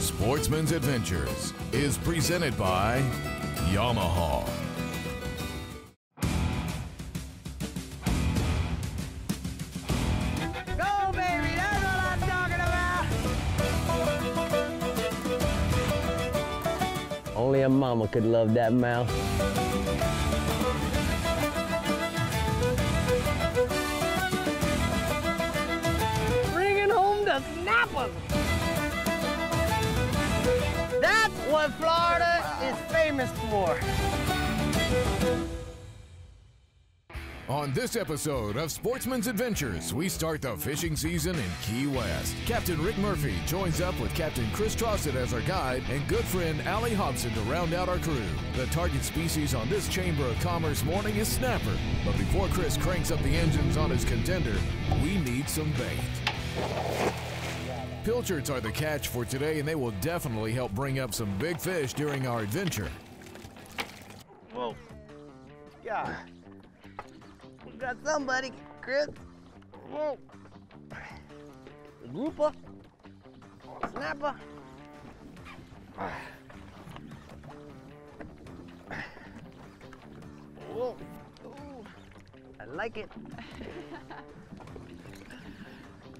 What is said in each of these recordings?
Sportsman's Adventures is presented by Yamaha. Go, baby, that's what I'm talking about. Only a mama could love that mouth. Bringing home the snappers. That's what Florida is famous for. On this episode of Sportsman's Adventures, we start the fishing season in Key West. Captain Rick Murphy joins up with Captain Chris Trosset as our guide and good friend Allie Hobson to round out our crew. The target species on this Chamber of Commerce morning is snapper. But before Chris cranks up the engines on his contender, we need some bait. Pilchards are the catch for today, and they will definitely help bring up some big fish during our adventure. Whoa. Yeah. We got somebody, Chris. Whoa. Grouper. Snapper. Whoa. Ooh. I like it.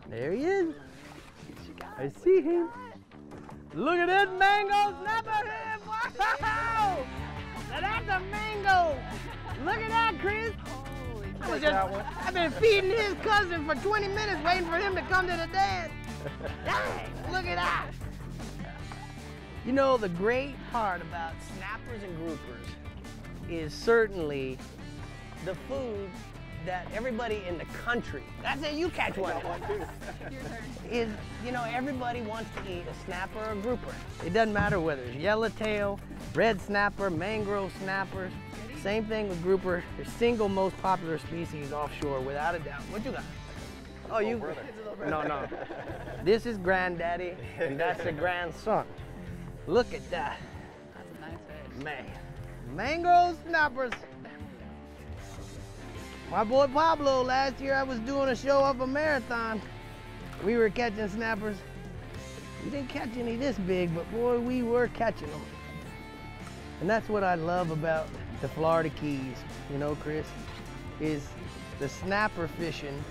There he is. I see him. Look at this mango snapper here. Wow! Now that's a mango. Look at that, Chris. I've been feeding his cousin for 20 minutes waiting for him to come to the dance. Dang, look at that. You know, the great part about snappers and groupers is certainly the food that everybody in the country, that's it, you catch one. Is, you know, everybody wants to eat a snapper or a grouper. It doesn't matter whether it's yellowtail, red snapper, mangrove snappers. Same thing with grouper. The single most popular species offshore, without a doubt. What you got? Oh, you? No. This is granddaddy, and that's the grandson. Look at that. That's a nice fish. Man, mangrove snappers. My boy Pablo, last year I was doing a show of a marathon. We were catching snappers. We didn't catch any this big, but boy, we were catching them. And that's what I love about the Florida Keys, you know, Chris, is the snapper fishing.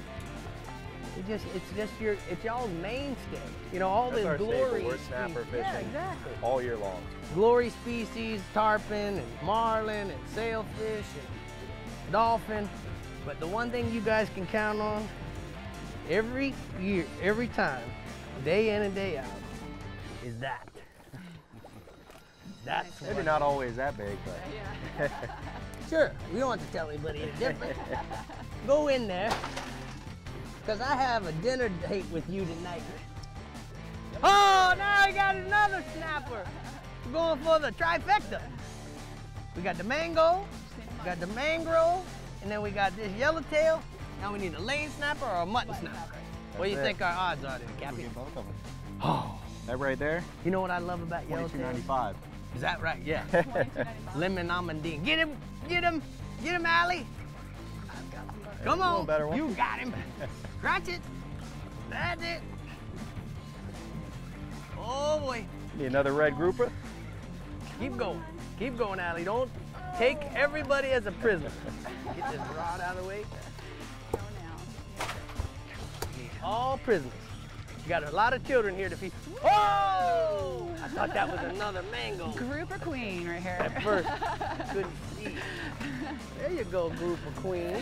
It's y'all's mainstay. You know, all this glory. We're snapper fishing, yeah, exactly, all year long. Glory species, tarpon and marlin and sailfish and dolphin. But the one thing you guys can count on every year, every time, day in and day out, is that. That's maybe not always that big, but Yeah. Sure, we don't want to tell anybody the difference. Go in there, because I have a dinner date with you tonight. Oh, now we got another snapper. We're going for the trifecta. We got the mango, we got the mangrove, and then we got this yellowtail. Now we need a lane snapper or a mutton snapper. What do you think our odds are there, Cappy? both of them. Oh, That right there, you know what I love about yellowtail? $22.95. Is that right? Yeah. $22.95. Lemon almondine. Get him, Allie. Come a little on, better one. you got him. Scratch it. That's it. Oh boy. Need another red grouper? Keep going, Allie. Don't take everybody as a prisoner. Get this rod out of the way. Go now. All prisoners. You got a lot of children here to feed. Oh! I thought that was another mango. Grouper queen right here. At first, couldn't see. There you go, grouper queen.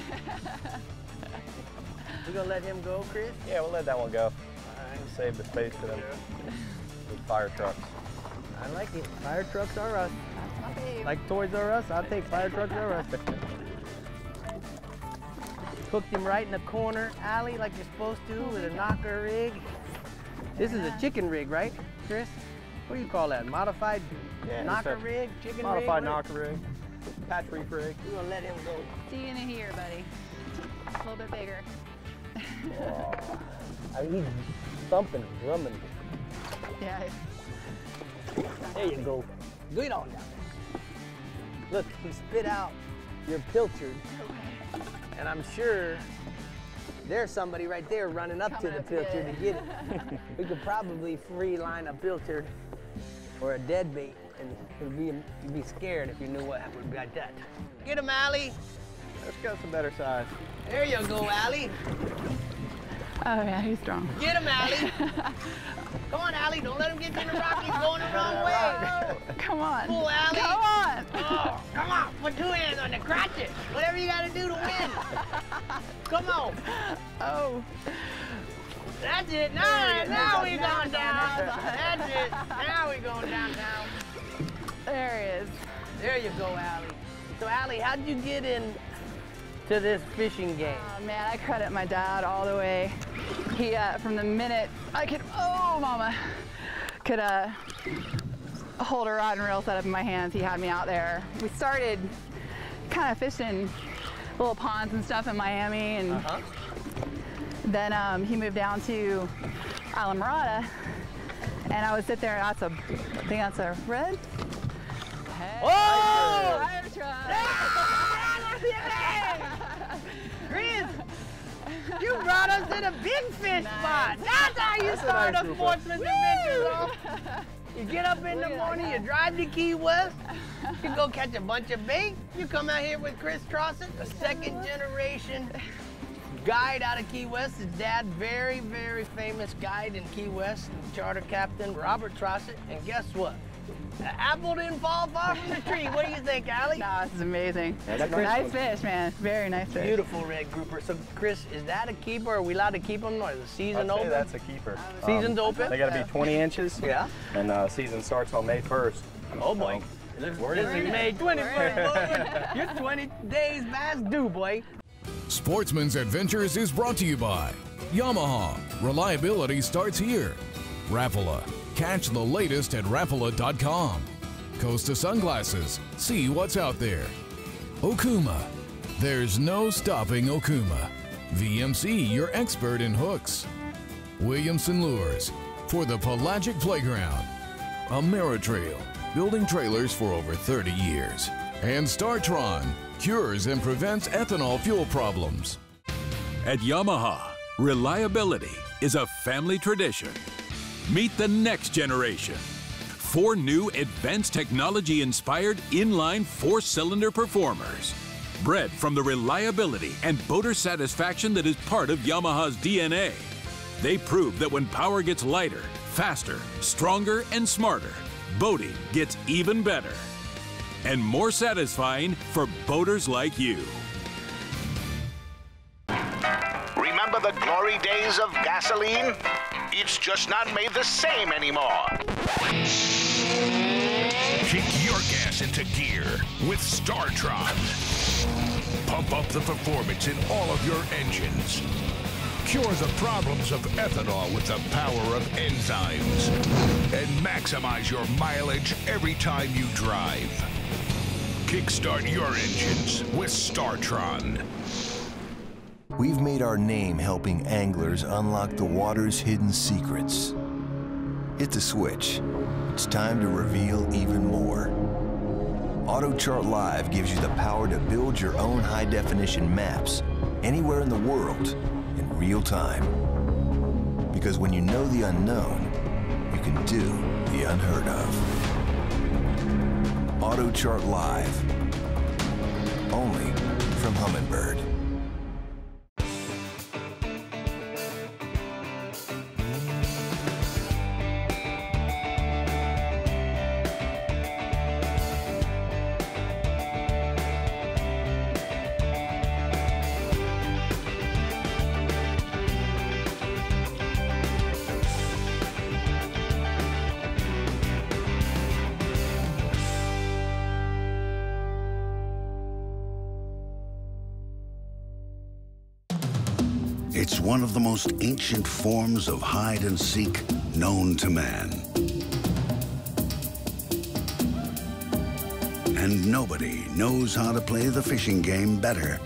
We gonna let him go, Chris? Yeah, we'll let that one go. All right. Save the space for them with fire trucks. I like it. Fire trucks are us. That's my babe. Like Toys R Us, I'll take fire trucks are us. Hooked him right in the corner alley like you're supposed to with a knocker rig. This is a chicken rig, right, Chris? What do you call that? Modified Yeah, knocker it's a rig? Chicken Modified rig? knocker rig, patch reef rig. We're gonna let him go. See you in here, buddy. A little bit bigger. He's thumping, drumming. Yeah. There you go. Get on down there. Look, he spit out your pilchard. And I'm sure there's somebody right there running up to the pilchard to get it. We could probably free line a pilchard or a dead bait, and you'd be scared if you knew what would be like that. Get him, Allie. Let's go some better size. There you go, Allie. Oh yeah, he's strong. Get him, Allie. Come on, Allie. Don't let him get you in the rock. He's going the wrong way. Come on. Pull, Allie. Come on. Oh, come on. Put 2 hands on the crotches. Whatever you got to do to win. Come on. Oh. That's it. Now we're going down. That's it. Now we're going downtown. There he is. There you go, Allie. So, Allie, how did you get in to this fishing game? Oh man, I credit my dad all the way. He, from the minute I could, oh mama, could hold a rod and reel set up in my hands, he had me out there. We started kind of fishing little ponds and stuff in Miami, and then he moved down to Islamorada, and I would sit there, and I think that's a red. Hey, Oh! fire truck. Chris, you brought us to the big fish spot. That's how you start a Sportsman's Adventures off. You get up in the morning, you drive to Key West, you go catch a bunch of bait, you come out here with Chris Trosset, a second generation guide out of Key West. His dad, very, very famous guide in Key West, charter captain Robert Trosset, and guess what? The apple didn't fall far from the tree. What do you think, Allie? No, this is amazing. That's Nice fish, man. Very nice fish. Beautiful red grouper. So, Chris, is that a keeper? Are we allowed to keep them? Or is the season I'd say open? that's a keeper. Season's open? They got to be 20 inches. Yeah. And season starts on May 1st. Oh, boy. Where is This is May 21st. You're 20 days past due, boy. Sportsman's Adventures is brought to you by Yamaha. Reliability starts here. Rapala. Catch the latest at Rapala.com. Costa Sunglasses. See what's out there. Okuma. There's no stopping Okuma. VMC, your expert in hooks. Williamson Lures. For the pelagic playground. Ameritrail. Building trailers for over 30 years. And StarTron. Cures and prevents ethanol fuel problems. At Yamaha, reliability is a family tradition. Meet the next generation. 4 new advanced technology-inspired inline 4-cylinder performers. Bred from the reliability and boater satisfaction that is part of Yamaha's DNA. They prove that when power gets lighter, faster, stronger, and smarter, boating gets even better. And more satisfying for boaters like you. Remember the glory days of gasoline? It's just not made the same anymore. Kick your gas into gear with StarTron. Pump up the performance in all of your engines. Cure the problems of ethanol with the power of enzymes. And maximize your mileage every time you drive. Kickstart your engines with StarTron. We've made our name helping anglers unlock the water's hidden secrets. Hit the switch. It's time to reveal even more. AutoChart Live gives you the power to build your own high-definition maps anywhere in the world in real time. Because when you know the unknown, you can do the unheard of. AutoChart Live. Only from Humminbird. It's one of the most ancient forms of hide-and-seek known to man. And nobody knows how to play the fishing game better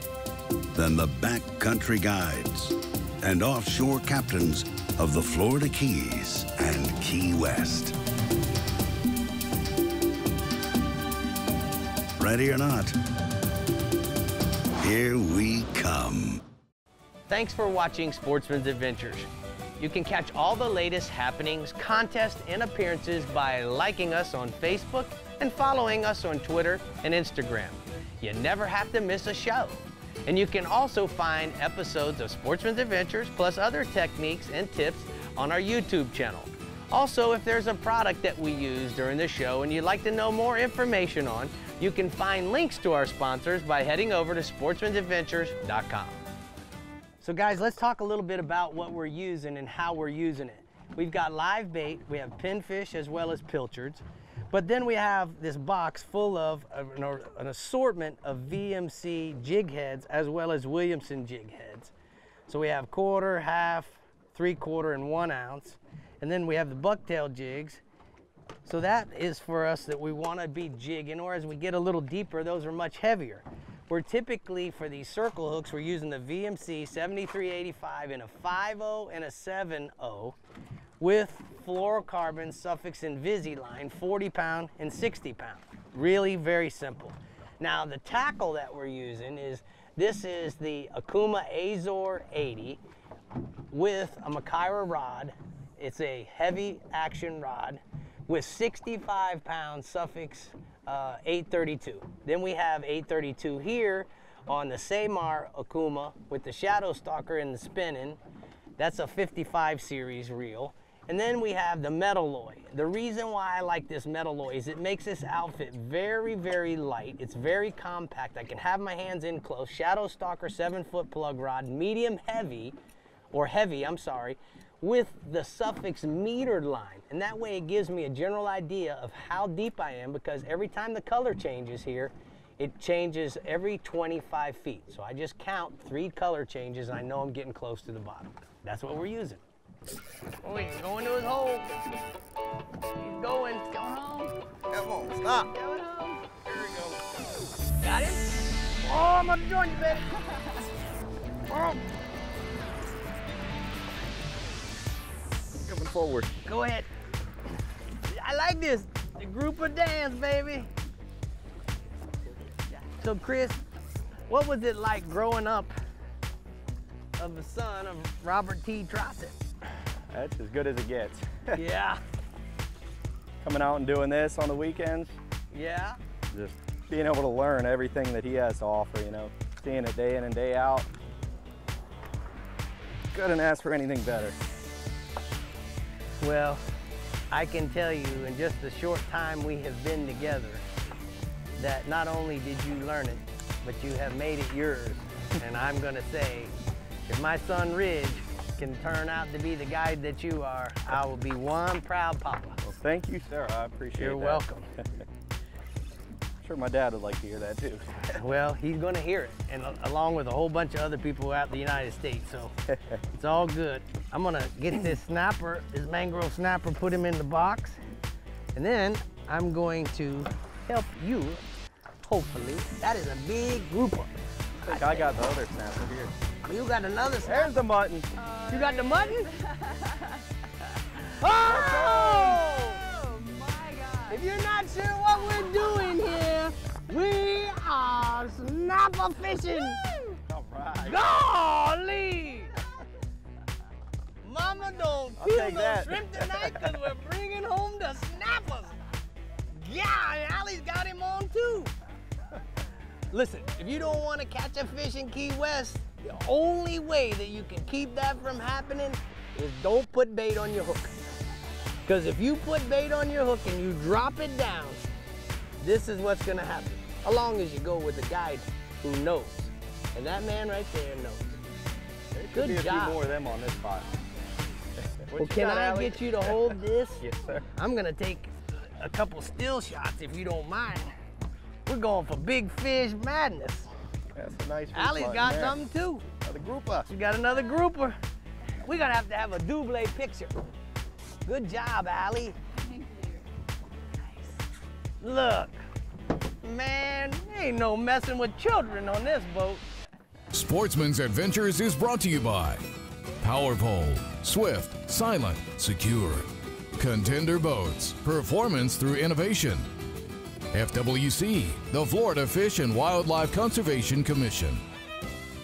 than the backcountry guides and offshore captains of the Florida Keys and Key West. Ready or not, here we come. Thanks for watching Sportsman's Adventures. You can catch all the latest happenings, contests, and appearances by liking us on Facebook and following us on Twitter and Instagram. You never have to miss a show. And you can also find episodes of Sportsman's Adventures plus other techniques and tips on our YouTube channel. Also, if there's a product that we use during the show and you'd like to know more information on, you can find links to our sponsors by heading over to sportsmansadventures.com. So guys, let's talk a little bit about what we're using and how we're using it. We've got live bait, we have pinfish as well as pilchards, but then we have this box full of an assortment of VMC jig heads as well as Williamson jig heads. So we have quarter, half, 3/4, and 1 ounce. And then we have the bucktail jigs. So that is for us that we want to be jigging, or as we get a little deeper, those are much heavier. We're typically, for these circle hooks, we're using the VMC 7385 in a 5.0 and a 7.0 with fluorocarbon Suffix Invisalign 40-pound and 60-pound. Really very simple. Now the tackle that we're using is, this is the Akuma Azor 80 with a Makaira rod. It's a heavy action rod with 65-pound Suffix 832. Then we have 832 here on the Samar Akuma with the Shadow Stalker and the spinning. That's a 55 series reel. And then we have the Metalloy. The reason why I like this Metalloy is it makes this outfit very, very light. It's very compact. I can have my hands in close. Shadow Stalker 7-foot plug rod, medium heavy, or heavy, I'm sorry, with the Suffix metered line. And that way it gives me a general idea of how deep I am, because every time the color changes here, it changes every 25 feet. So I just count 3 color changes and I know I'm getting close to the bottom. That's what we're using. Oh, he's going to his hole. He's going. He's going home. Come on, stop. Going home. Here we go. Got him? Oh, I'm gonna join you, baby. Oh. Coming forward. Go ahead. I like this. The grouper dance, baby. So, Chris, what was it like growing up of the son of Robert T. Trosset? That's as good as it gets. Yeah. Coming out and doing this on the weekends, Yeah. just being able to learn everything that he has to offer, you know, seeing it day in and day out. Couldn't ask for anything better. Well, I can tell you in just the short time we have been together that not only did you learn it, but you have made it yours. And I'm gonna say, if my son Ridge can turn out to be the guy that you are, I will be one proud papa. Well, thank you, sir. I appreciate it. You're welcome. I'm sure my dad would like to hear that too. Well, he's gonna hear it, and along with a whole bunch of other people out in the United States, so it's all good. I'm gonna get this snapper, this mangrove snapper, put him in the box, and then I'm going to help you, hopefully. That is a big grouper. I think I got the other snapper here. You got another snapper? There's the mutton. You got the mutton? Oh! Oh my God. If you're not sure what we're doing here, we are snapper fishing. All right. Golly! Mama don't I'll feel take no that. shrimp tonight because we're bringing home the snappers. Yeah, and Allie's got him on too. Listen, if you don't want to catch a fish in Key West, the only way that you can keep that from happening is don't put bait on your hook. Because if you put bait on your hook and you drop it down, this is what's gonna happen. As long as you go with a guide who knows. And that man right there knows. There should Good be a job. few more of them on this spot. Well, can I get you to hold this? Yes, sir. I'm gonna take a couple still shots if you don't mind. We're going for big fish madness. That's a nice fish Allie's button got there. something too. Another grouper. She got another grouper. We're gonna have to have a double picture. Good job, Allie. Thank you. Look, man, ain't no messing with children on this boat. Sportsman's Adventures is brought to you by Power Pole, Swift, Silent, Secure, Contender Boats, Performance through Innovation, FWC, the Florida Fish and Wildlife Conservation Commission,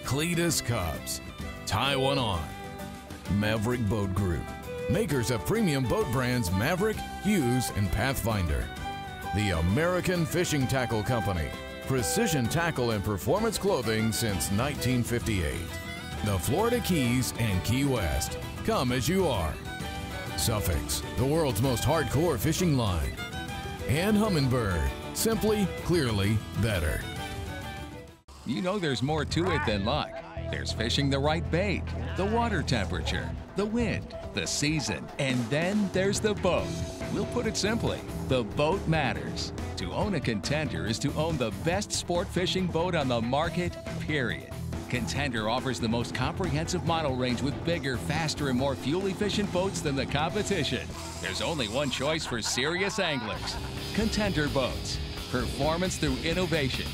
Cletus Cubs, Tie One On, Maverick Boat Group, makers of premium boat brands Maverick, Hughes, and Pathfinder. The American Fishing Tackle Company, precision tackle and performance clothing since 1958. The Florida Keys and Key West, come as you are. Suffix, the world's most hardcore fishing line. And Humminbird, simply, clearly better. You know there's more to it than luck. There's fishing the right bait, the water temperature, the wind, the season, and then there's the boat. We'll put it simply, the boat matters. To own a Contender is to own the best sport fishing boat on the market, period. Contender offers the most comprehensive model range with bigger, faster, and more fuel-efficient boats than the competition. There's only one choice for serious anglers. Contender Boats. Performance through innovation.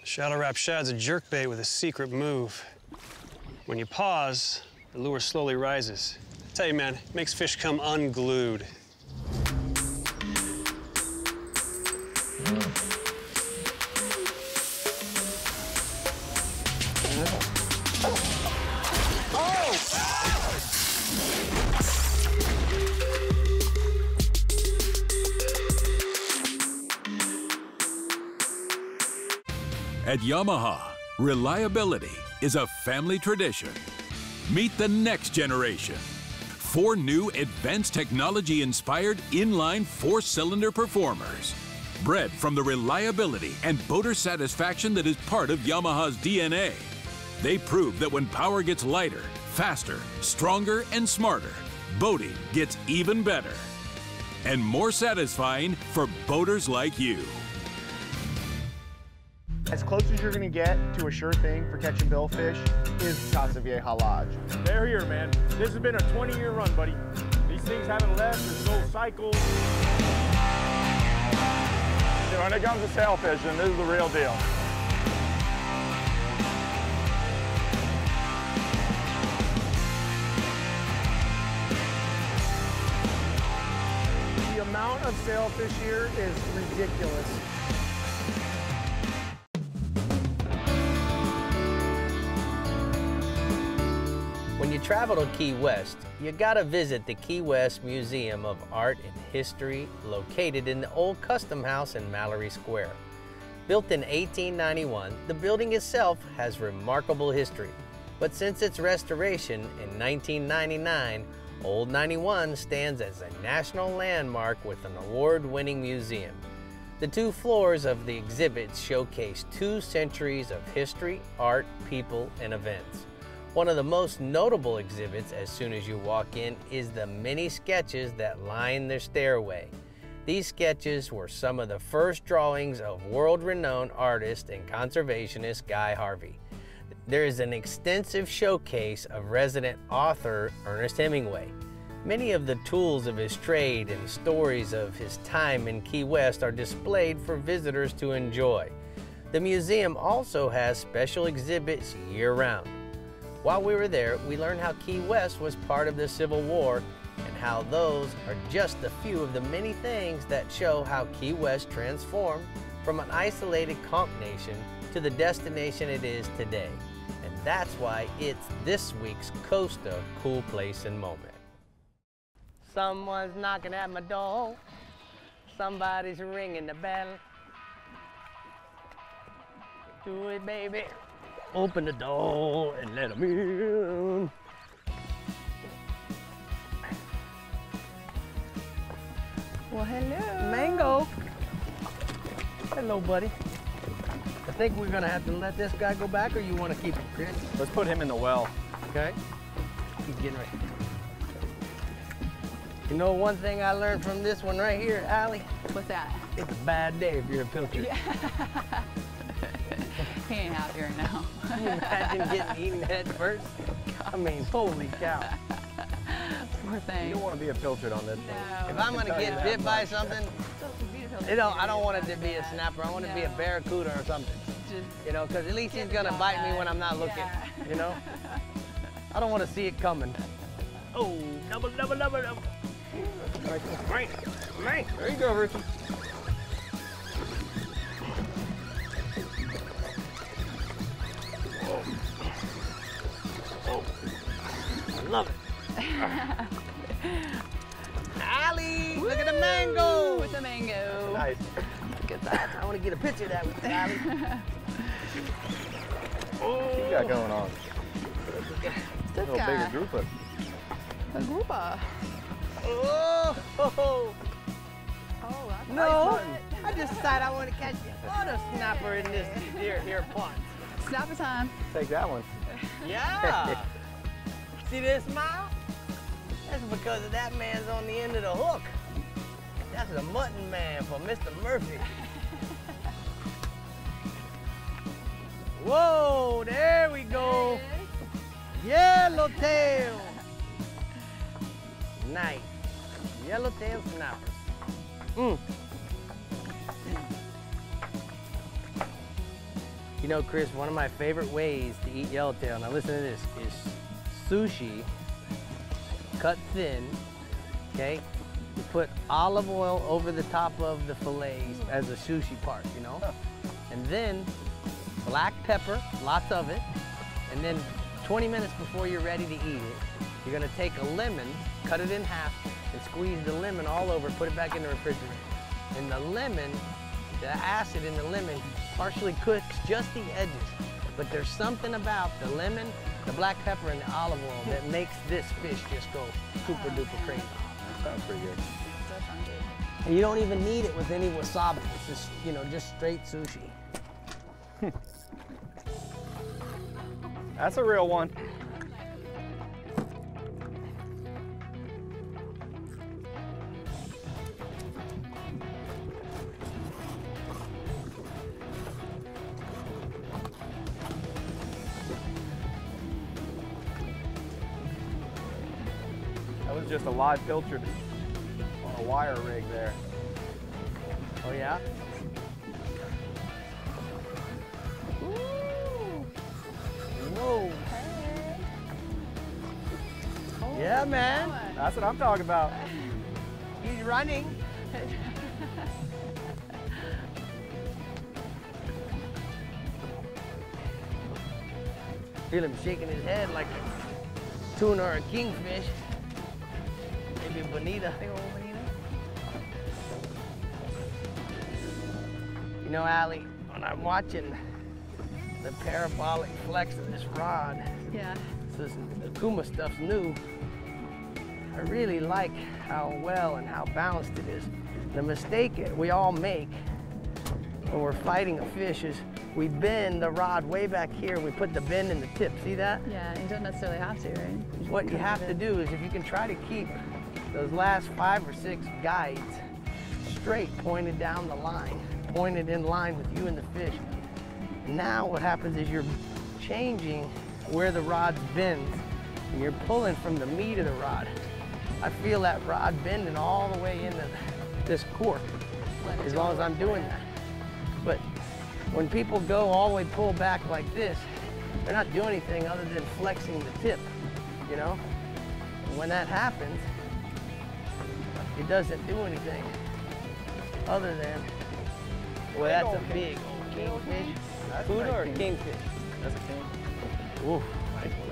Shallow wrap shad's a jerkbait with a secret move. When you pause, the lure slowly rises. I tell you, man, it makes fish come unglued. At Yamaha, reliability is a family tradition. Meet the next generation. 4 new advanced technology-inspired inline 4-cylinder performers. Bred from the reliability and boater satisfaction that is part of Yamaha's DNA. They prove that when power gets lighter, faster, stronger, and smarter, boating gets even better. And more satisfying for boaters like you. As close as you're gonna get to a sure thing for catching billfish is Casa Vieja Lodge. They're here, man. This has been a 20-year run, buddy. These things haven't left, there's no cycle. When it comes to sail fishing, this is the real deal. The amount of sailfish here is ridiculous. When you travel to Key West, you gotta visit the Key West Museum of Art and History, located in the old Custom House in Mallory Square. Built in 1891, the building itself has remarkable history. But since its restoration in 1999, Old 91 stands as a national landmark with an award-winning museum. The 2 floors of the exhibits showcase 2 centuries of history, art, people, and events. One of the most notable exhibits as soon as you walk in is the many sketches that line the stairway. These sketches were some of the first drawings of world-renowned artist and conservationist Guy Harvey. There is an extensive showcase of resident author Ernest Hemingway. Many of the tools of his trade and stories of his time in Key West are displayed for visitors to enjoy. The museum also has special exhibits year-round. While we were there, we learned how Key West was part of the Civil War and how those are just a few of the many things that show how Key West transformed from an isolated conch nation to the destination it is today. And that's why it's this week's Costa Cool Place and Moment. Someone's knocking at my door. Somebody's ringing the bell. Do it, baby. Open the door and let them in. Well, hello. Mango. Hello, buddy. I think we're gonna have to let this guy go back, or you want to keep him, Chris? Let's put him in the well. Okay. He's getting ready. You know one thing I learned from this one right here, Allie? What's that? It's a bad day if you're a pilcher. Yeah. He ain't happy right now. Can you imagine getting eaten head first? I mean, holy cow. Poor thing. You don't want to be infiltrated on this. No. If I'm gonna get bit by something, you know, I don't want it to be a snapper. I want it to be a barracuda or something. You know, because at least he's gonna bite me when I'm not looking. You know? I don't want to see it coming. Oh, double, double, double, double. Right. There you go, Richie. Oh. I love it. Allie, look at the mango. With the mango. Nice. Look at that. I want to get a picture of that with Allie. What you got going on? This A little guy. bigger grouper. A grouper. Oh, Oh, that's no. nice. I just decided I want to catch the other snapper in this deer here pond. Snapper time. Take that one. Yeah. See this smile? That's because of that man's on the end of the hook. That's a mutton man for Mr. Murphy. Whoa, there we go. Yellowtail. Nice. Yellowtail snappers. You know, Chris, one of my favorite ways to eat yellowtail, now listen to this, is sushi, cut thin, okay? You put olive oil over the top of the fillets as a sushi part, you know? And then black pepper, lots of it, and then 20 minutes before you're ready to eat it, you're gonna take a lemon, cut it in half, and squeeze the lemon all over, put it back in the refrigerator. And the lemon, the acid in the lemon partially cooks just the edges. But there's something about the lemon, the black pepper, and the olive oil that makes this fish just go super duper crazy. That sounds pretty good. That sounds good. And you don't even need it with any wasabi. It's just, you know, just straight sushi. That's a real one. That was just a live pilchard on a wire rig there. Oh yeah? Whoa. Yeah, man. That's what I'm talking about. He's running. Feel him shaking his head like a tuna or a kingfish. Maybe a bonita. Big old bonita. You know, Allie, when I'm watching the parabolic flex of this rod, Yeah. this Akuma stuff's new. I really like how well and how balanced it is. The mistake we all make when we're fighting a fish is we bend the rod way back here. We put the bend in the tip. See that? Yeah, you don't necessarily have to, right? What you have to do is if you can try to keep those last 5 or 6 guides straight, pointed down the line, pointed in line with you and the fish. Now what happens is you're changing where the rod's bends and you're pulling from the meat of the rod. I feel that rod bending all the way into this cork as long as I'm doing that. But when people go all the way pull back like this, they're not doing anything other than flexing the tip, you know? And when that happens, it doesn't do anything other than, well, that's a big old kingfish. Tuna or kingfish? That's a king. Ooh. Nice one.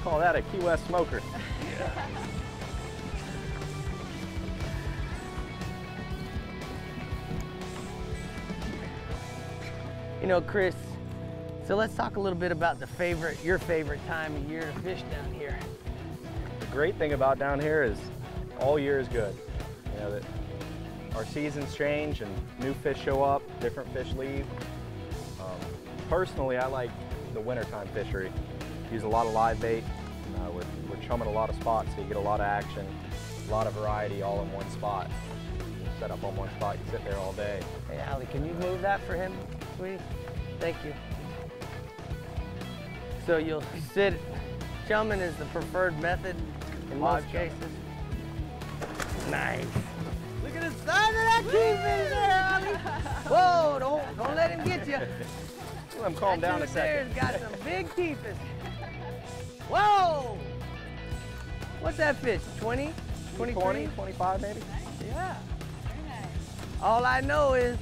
Call that a Key West smoker. You know, Chris, so let's talk a little bit about your favorite time of year to fish down here. The great thing about down here is all year is good. You know, that our seasons change and new fish show up, different fish leave. Personally, I like the wintertime fishery. Use a lot of live bait. We're chumming a lot of spots, so you get a lot of action, a lot of variety all in one spot. set up on one spot. You sit there all day. Hey, Allie, can you move that for him, sweetie? Thank you. So you'll sit, chumming is the preferred method in most cases. Nice. Look at the size of that keyfish there, Allie. Whoa, don't let him get you. Let him calm down a second. There's got some big keyfish. Whoa! What's that fish, 20? 20, 25 maybe? Yeah. All I know is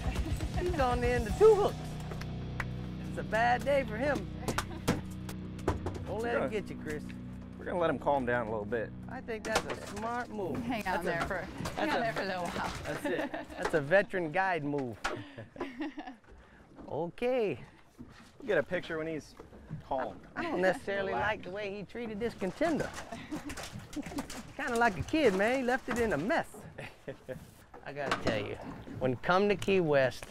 he's on the end of 2 hooks. It's a bad day for him. Don't let him get you, Chris. We're gonna let him calm down a little bit. I think that's a smart move. Hang on there for a little while. That's it. That's a veteran guide move. Okay. We'll get a picture when he's calm. I don't necessarily like the way he treated this contender. Kind of like a kid, man. He left it in a mess. I gotta tell you, when come to Key West,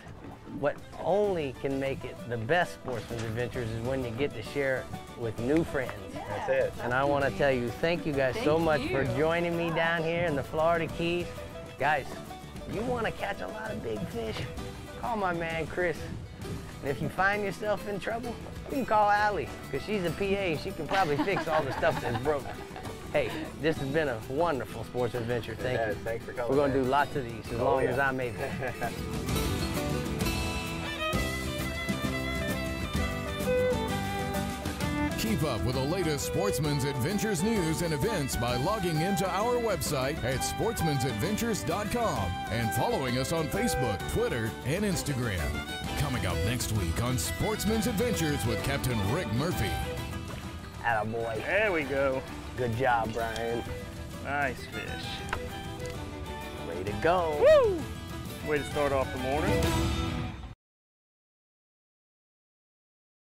what only can make it the best Sportsman's Adventures is when you get to share it with new friends. That's it. And I want to tell you, thank you guys so much for joining me down here in the Florida Keys. Guys, you want to catch a lot of big fish? Call my man Chris. And if you find yourself in trouble, you can call Allie, because she's a PA and she can probably fix all the stuff that's broke. Hey, this has been a wonderful sports adventure. Thank you. Thanks for coming. We're going to do lots of these as long as I'm able. Keep up with the latest Sportsman's Adventures news and events by logging into our website at sportsmansadventures.com and following us on Facebook, Twitter, and Instagram. Coming up next week on Sportsman's Adventures with Captain Rick Murphy. Attaboy. There we go. Good job, Brian. Nice fish. Way to go. Woo! Way to start off the morning.